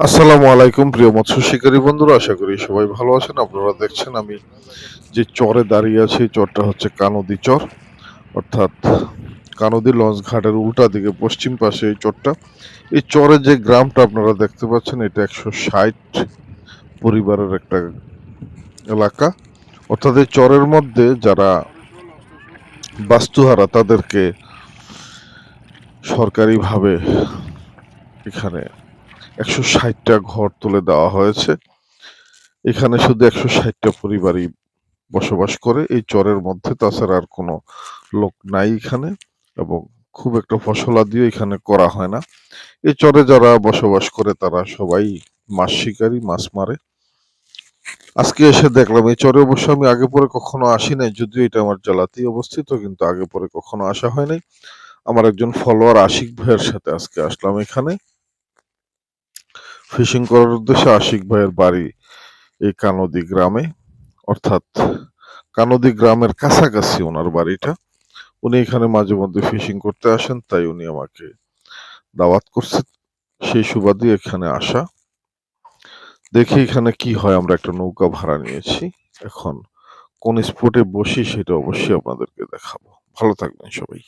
আসসালামু আলাইকুম প্রিয় মৎস্য শিকারী বন্ধুরা, আশা করি সবাই ভালো আছেন। আপনারা দেখছেন আমি যে চরে দাঁড়িয়ে আছি, এই চরটা হচ্ছে কানদী চর, অর্থাৎ কানদী লঞ্চ ঘাটের উল্টা দিকে পশ্চিম পাশে এই চরটা। এই চরে যে গ্রামটা আপনারা দেখতে পাচ্ছেন, এটা 160 পরিবারের একটা এলাকা। অর্থাৎ এই চরের মধ্যে যারা বাস্তুহারা তাদেরকে সরকারিভাবে এখানে 160টা ঘর তুলে দেওয়া হয়েছে। এখানে শুধু 160টা পরিবারই বসবাস করে এই চরের মধ্যে, তাছাড়া আর কোনো লোক নাই এখানে, এবং খুব একটা ফসলাদিও এখানে করা হয় না। এই চরে যারা বসবাস করে তারা সবাই মাছ শিকারী, মাছ মারে। আজকে এসে দেখলাম এই চরে, অবশ্য আমি আগে পরে কখনো আসি নাই, যদিও এটা আমার জেলাতেই অবস্থিত, কিন্তু আগে পরে কখনো আসা হয় নাই। আমার একজন ফলোয়ার আশিক ভাইয়ের সাথে আজকে আসলাম এখানে ফিশিং করার উদ্দেশ্যে। আশিক ভাইয়ের বাড়ি এই কানদী গ্রামে, অর্থাৎ কানদী গ্রামের কাছাকাছি ওনার বাড়িটা। উনি এখানে মাঝে মধ্যে ফিশিং করতে আসেন, তাই উনি আমাকে দাওয়াত করছেন, সেই সুবাদে এখানে আসা। দেখি এখানে কি হয়। আমরা একটা নৌকা ভাড়া নিয়েছি, এখন কোন স্পটে বসি সেটা অবশ্যই আপনাদেরকে দেখাবো। ভালো থাকবেন সবাই।